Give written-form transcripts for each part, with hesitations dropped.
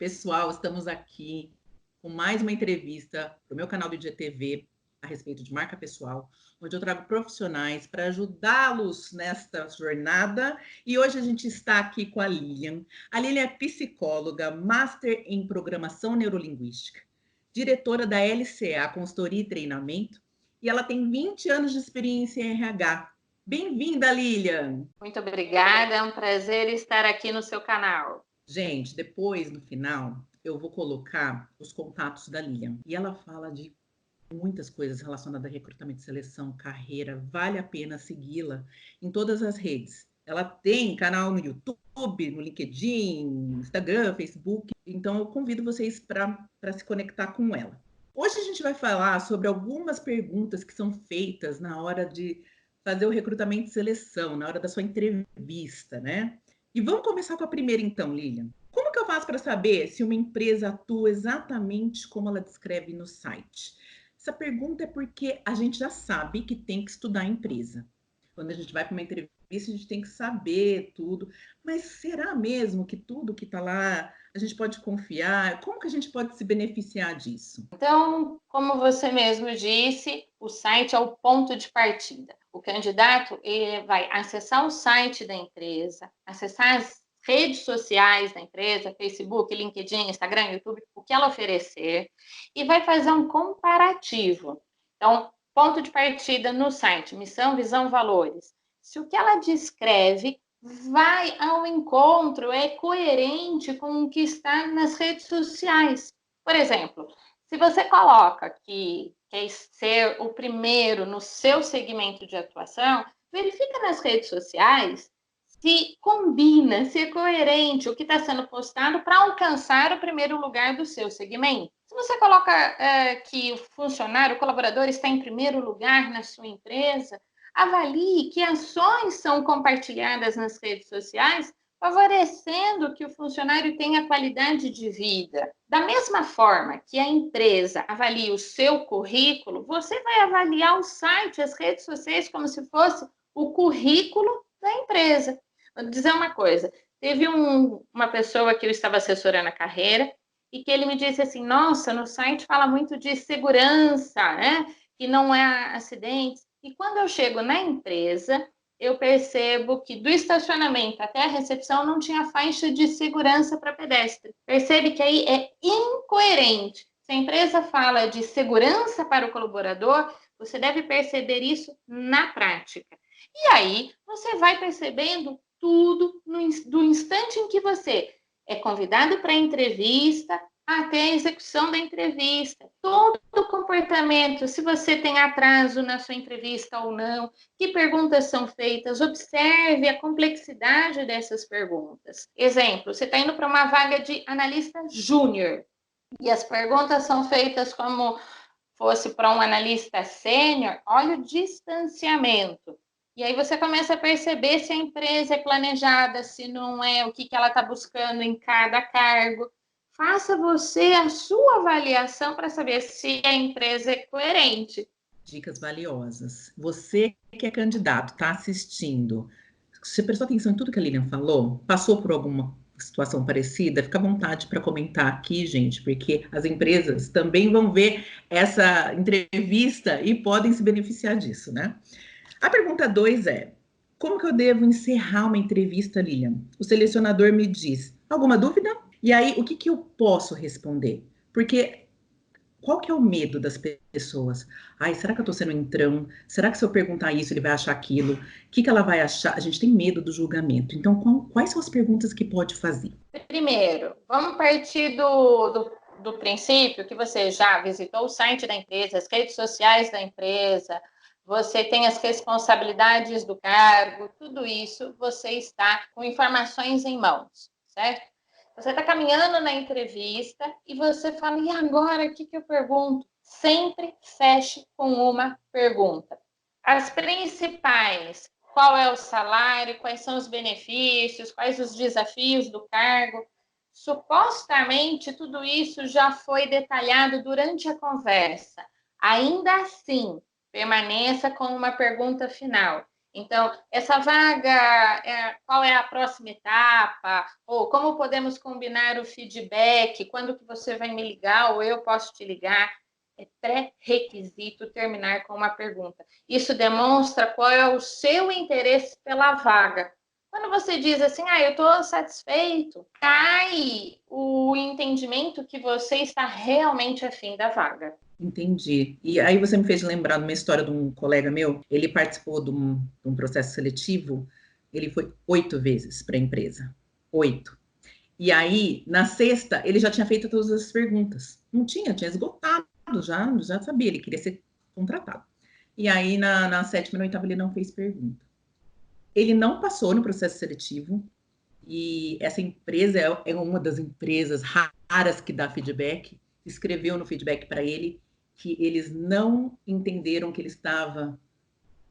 Pessoal, estamos aqui com mais uma entrevista para o meu canal do IGTV a respeito de marca pessoal, onde eu trago profissionais para ajudá-los nesta jornada. E hoje a gente está aqui com a Lilian. A Lilian é psicóloga, master em programação neurolinguística, diretora da LCA, consultoria e treinamento, e ela tem 20 anos de experiência em RH. Bem-vinda, Lilian! Muito obrigada, é um prazer estar aqui no seu canal. Gente, depois, no final, eu vou colocar os contatos da Lilian. E ela fala de muitas coisas relacionadas a recrutamento, seleção, carreira. Vale a pena segui-la em todas as redes. Ela tem canal no YouTube, no LinkedIn, Instagram, Facebook. Então, eu convido vocês para se conectar com ela. Hoje a gente vai falar sobre algumas perguntas que são feitas na hora de fazer o recrutamento e seleção, na hora da sua entrevista, né? E vamos começar com a primeira, então, Lilian. Como que eu faço para saber se uma empresa atua exatamente como ela descreve no site? Essa pergunta é porque a gente já sabe que tem que estudar a empresa. Quando a gente vai para uma entrevista, a gente tem que saber tudo. Mas será mesmo que tudo que está lá a gente pode confiar? Como que a gente pode se beneficiar disso? Então, como você mesmo disse, o site é o ponto de partida. O candidato ele vai acessar o site da empresa, acessar as redes sociais da empresa, Facebook, LinkedIn, Instagram, YouTube, o que ela oferecer, e vai fazer um comparativo. Então, ponto de partida no site, missão, visão, valores. Se o que ela descreve vai ao encontro, é coerente com o que está nas redes sociais. Por exemplo, se você coloca que quer ser o primeiro no seu segmento de atuação, verifica nas redes sociais se combina, se é coerente o que está sendo postado para alcançar o primeiro lugar do seu segmento. Se você coloca que o funcionário, o colaborador está em primeiro lugar na sua empresa, avalie que ações são compartilhadas nas redes sociais, favorecendo que o funcionário tenha qualidade de vida. Da mesma forma que a empresa avalia o seu currículo, você vai avaliar o site, as redes sociais, como se fosse o currículo da empresa. Vou dizer uma coisa, teve uma pessoa que eu estava assessorando a carreira e que ele me disse assim, nossa, no site fala muito de segurança, né? Que não há acidentes. E quando eu chego na empresa, eu percebo que do estacionamento até a recepção não tinha faixa de segurança para pedestre. Percebe que aí é incoerente. Se a empresa fala de segurança para o colaborador, você deve perceber isso na prática. E aí você vai percebendo tudo do instante em que você é convidado para a entrevista, até a execução da entrevista. Todo o comportamento, se você tem atraso na sua entrevista ou não, que perguntas são feitas, observe a complexidade dessas perguntas. Exemplo, você está indo para uma vaga de analista júnior e as perguntas são feitas como fosse para um analista sênior, olha o distanciamento. E aí você começa a perceber se a empresa é planejada, se não é, o que ela está buscando em cada cargo. Faça você a sua avaliação para saber se a empresa é coerente. Dicas valiosas. Você que é candidato, está assistindo, você prestou atenção em tudo que a Lilian falou? Passou por alguma situação parecida? Fica à vontade para comentar aqui, gente, porque as empresas também vão ver essa entrevista e podem se beneficiar disso, né? A pergunta 2 é: como que eu devo encerrar uma entrevista, Lilian? O selecionador me diz: alguma dúvida? E aí, o que eu posso responder? Porque qual que é o medo das pessoas? Ai, será que eu tô sendo entrão? Será que se eu perguntar isso, ele vai achar aquilo? O que ela vai achar? A gente tem medo do julgamento. Então, quais são as perguntas que pode fazer? Primeiro, vamos partir do princípio que você já visitou o site da empresa, as redes sociais da empresa, você tem as responsabilidades do cargo, tudo isso você está com informações em mãos, certo? Você está caminhando na entrevista e você fala, e agora, o que eu pergunto? Sempre feche com uma pergunta. As principais, qual é o salário, quais são os benefícios, quais os desafios do cargo. Supostamente, tudo isso já foi detalhado durante a conversa. Ainda assim, permaneça com uma pergunta final. Então, essa vaga, qual é a próxima etapa? Ou como podemos combinar o feedback? Quando que você vai me ligar ou eu posso te ligar? É pré-requisito terminar com uma pergunta. Isso demonstra qual é o seu interesse pela vaga. Quando você diz assim, eu estou satisfeito, cai o entendimento que você está realmente afim da vaga. Entendi. E aí você me fez lembrar de uma história de um colega meu. Ele participou de um processo seletivo. Ele foi 8 vezes para a empresa. 8. E aí, na sexta, ele já tinha feito todas as perguntas. Não tinha esgotado, já sabia, ele queria ser contratado. E aí, na sétima e na oitava, ele não fez pergunta. Ele não passou no processo seletivo. E essa empresa é uma das empresas raras que dá feedback. Escreveu no feedback para ele que eles não entenderam que ele estava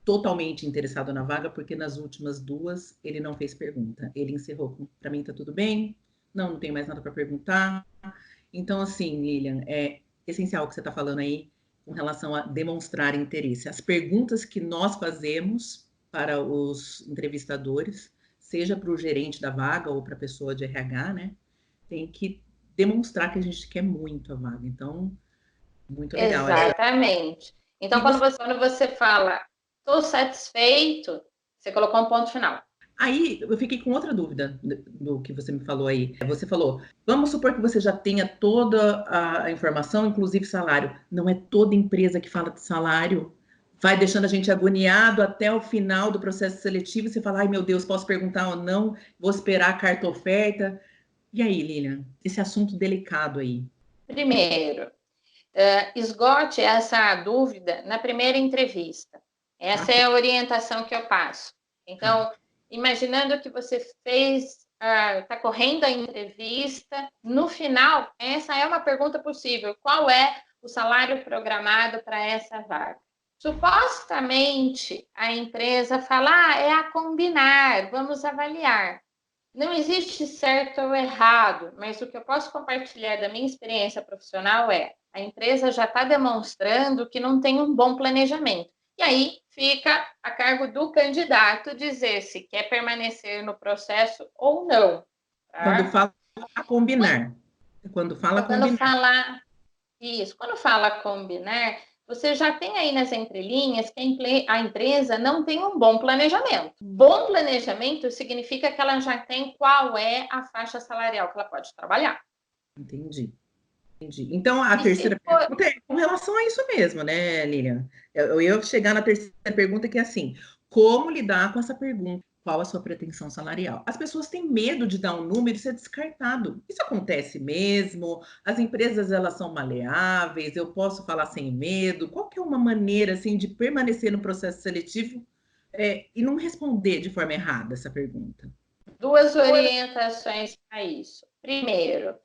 totalmente interessado na vaga, porque nas últimas 2 ele não fez pergunta. Ele encerrou com: para mim tá tudo bem, não tenho mais nada para perguntar. Então, assim, Lilian, é essencial o que você está falando aí com relação a demonstrar interesse. As perguntas que nós fazemos para os entrevistadores, seja para o gerente da vaga ou para a pessoa de RH, né, tem que demonstrar que a gente quer muito a vaga. Então, muito legal. Exatamente. Então, quando você fala, estou satisfeito, você colocou um ponto final. Aí eu fiquei com outra dúvida do que você me falou aí. Você falou, vamos supor que você já tenha toda a informação, inclusive salário. Não é toda empresa que fala de salário. Vai deixando a gente agoniado até o final do processo seletivo. Você fala, ai meu Deus, posso perguntar ou não? Vou esperar a carta oferta. E aí, Lilian, esse assunto delicado aí. Primeiro, esgote essa dúvida na primeira entrevista. Essa é a orientação que eu passo. Então, imaginando que você está correndo a entrevista, no final, essa é uma pergunta possível. Qual é o salário programado para essa vaga? Supostamente, a empresa fala, é a combinar, vamos avaliar. Não existe certo ou errado, mas o que eu posso compartilhar da minha experiência profissional é a empresa já está demonstrando que não tem um bom planejamento. E aí fica a cargo do candidato dizer se quer permanecer no processo ou não. Tá? Quando fala combinar. Quando fala combinar, você já tem aí nas entrelinhas que a empresa não tem um bom planejamento. Bom planejamento significa que ela já tem qual é a faixa salarial que ela pode trabalhar. Entendi. Então, a terceira pergunta é com relação a isso mesmo, né, Lilian? Eu ia chegar na terceira pergunta, que é assim: como lidar com essa pergunta? Qual a sua pretensão salarial? As pessoas têm medo de dar um número e ser descartado. Isso acontece mesmo? As empresas, elas são maleáveis? Eu posso falar sem medo? Qual que é uma maneira, assim, de permanecer no processo seletivo e não responder de forma errada essa pergunta? 2 orientações para isso. Primeiro,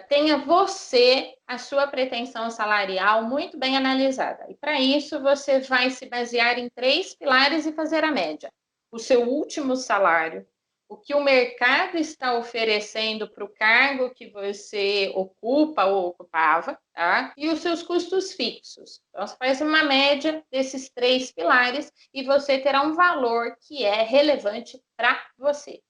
tenha você a sua pretensão salarial muito bem analisada. E para isso, você vai se basear em 3 pilares e fazer a média. O seu último salário, o que o mercado está oferecendo para o cargo que você ocupa ou ocupava, tá? E os seus custos fixos. Então, você faz uma média desses 3 pilares e você terá um valor que é relevante para você.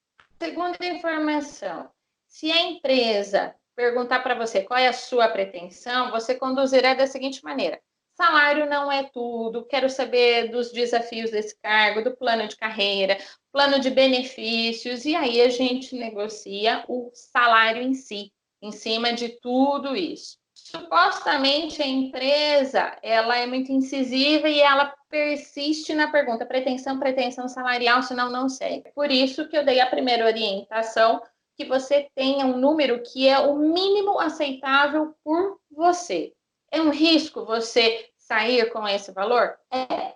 Segunda informação, se a empresa perguntar para você qual é a sua pretensão, você conduzirá da seguinte maneira: salário não é tudo, quero saber dos desafios desse cargo, do plano de carreira, plano de benefícios, e aí a gente negocia o salário em si, em cima de tudo isso. Supostamente a empresa, ela é muito incisiva e ela persiste na pergunta pretensão salarial, senão não segue. Por isso que eu dei a primeira orientação, que você tenha um número que é o mínimo aceitável por você. É um risco você sair com esse valor? É.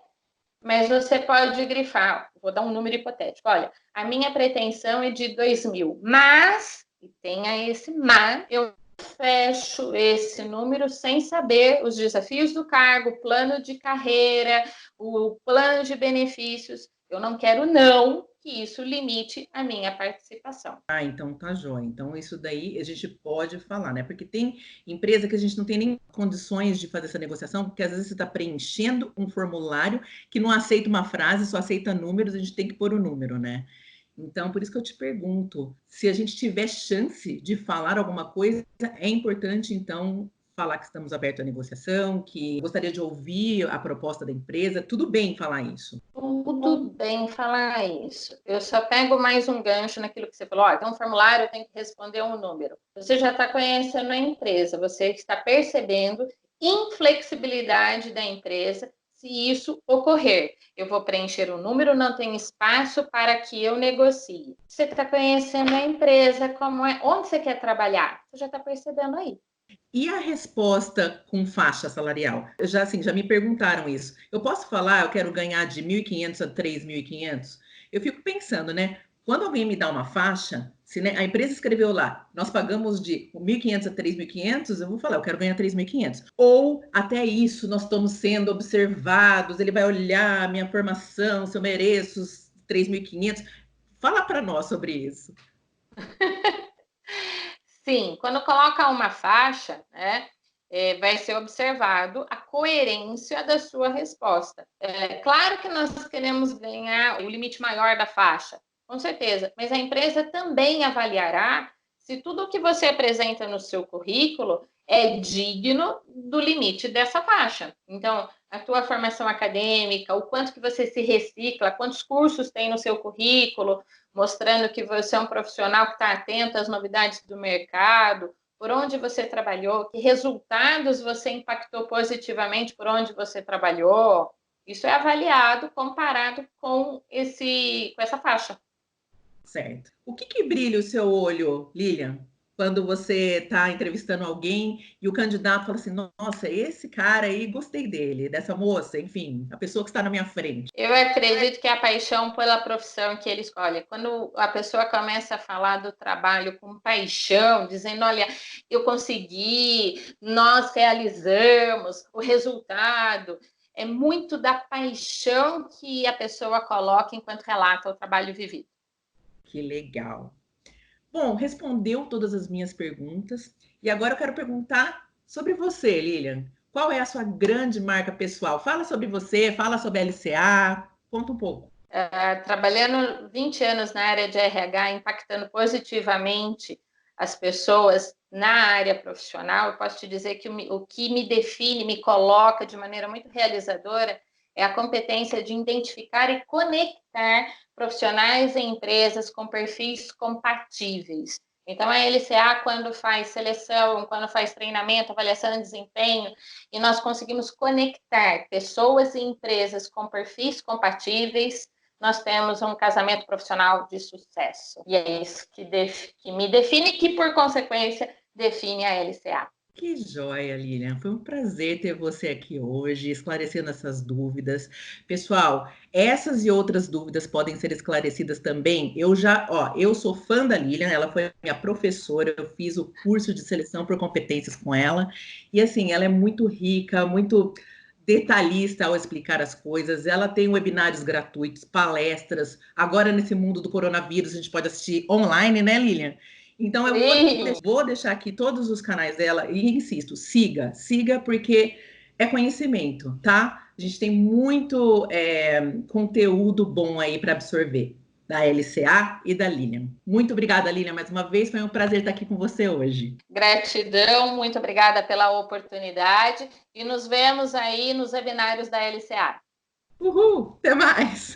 Mas você pode grifar, vou dar um número hipotético, olha, a minha pretensão é de 2.000, mas, e tenha esse mas, eu fecho esse número sem saber os desafios do cargo, plano de carreira, o plano de benefícios. Eu não quero não que isso limite a minha participação. Ah, então tá jóia. Então isso daí a gente pode falar, né? Porque tem empresa que a gente não tem nem condições de fazer essa negociação, porque às vezes você está preenchendo um formulário que não aceita uma frase, só aceita números, a gente tem que pôr o número, né? Então, por isso que eu te pergunto, se a gente tiver chance de falar alguma coisa, é importante, então, falar que estamos abertos à negociação, que gostaria de ouvir a proposta da empresa. Tudo bem falar isso. Tudo bem falar isso. Eu só pego mais um gancho naquilo que você falou. Tem um formulário, eu tenho que responder um número. Você já está conhecendo a empresa, você está percebendo inflexibilidade da empresa se isso ocorrer. Eu vou preencher o número, não tem espaço para que eu negocie. Você está conhecendo a empresa, como é, onde você quer trabalhar? Você já está percebendo aí. E a resposta com faixa salarial? Já me perguntaram isso. Eu posso falar, eu quero ganhar de 1.500 a 3.500? Eu fico pensando, né? Quando alguém me dá uma faixa, se né, a empresa escreveu lá, nós pagamos de 1.500 a 3.500, eu vou falar, eu quero ganhar 3.500. Ou até isso, nós estamos sendo observados, ele vai olhar a minha formação, se eu mereço os 3.500. Fala para nós sobre isso. Sim, quando coloca uma faixa, né, vai ser observado a coerência da sua resposta. Claro que nós queremos ganhar o limite maior da faixa, com certeza, mas a empresa também avaliará se tudo o que você apresenta no seu currículo é digno do limite dessa faixa. Então, a tua formação acadêmica, o quanto que você se recicla, quantos cursos tem no seu currículo, mostrando que você é um profissional que está atento às novidades do mercado, por onde você trabalhou, que resultados você impactou positivamente por onde você trabalhou. Isso é avaliado comparado com essa faixa. Certo. O que que brilha o seu olho, Lilian, quando você está entrevistando alguém e o candidato fala assim: nossa, esse cara aí, gostei dele, dessa moça, enfim, a pessoa que está na minha frente. Eu acredito que é a paixão pela profissão que ele escolhe. Quando a pessoa começa a falar do trabalho com paixão, dizendo: olha, eu consegui, nós realizamos, o resultado. É muito da paixão que a pessoa coloca enquanto relata o trabalho vivido. Que legal. Bom, respondeu todas as minhas perguntas e agora eu quero perguntar sobre você, Lilian. Qual é a sua grande marca pessoal? Fala sobre você, fala sobre a LCA, conta um pouco. Trabalhando 20 anos na área de RH, impactando positivamente as pessoas na área profissional, eu posso te dizer que o que me define, me coloca de maneira muito realizadora, é a competência de identificar e conectar profissionais e empresas com perfis compatíveis. Então, a LCA, quando faz seleção, quando faz treinamento, avaliação de desempenho, e nós conseguimos conectar pessoas e empresas com perfis compatíveis, nós temos um casamento profissional de sucesso. E é isso que me define, que por consequência define a LCA. Que joia, Lilian. Foi um prazer ter você aqui hoje, esclarecendo essas dúvidas. Pessoal, essas e outras dúvidas podem ser esclarecidas também. Eu sou fã da Lilian, ela foi minha professora, eu fiz o curso de seleção por competências com ela. E assim, ela é muito rica, muito detalhista ao explicar as coisas. Ela tem webinários gratuitos, palestras. Agora, nesse mundo do coronavírus, a gente pode assistir online, né, Lilian? Então, vou deixar aqui todos os canais dela e insisto, siga, porque é conhecimento, tá? A gente tem muito conteúdo bom aí para absorver da LCA e da Lilian. Muito obrigada, Lilian, mais uma vez. Foi um prazer estar aqui com você hoje. Gratidão, muito obrigada pela oportunidade e nos vemos aí nos webinários da LCA. Uhul, até mais!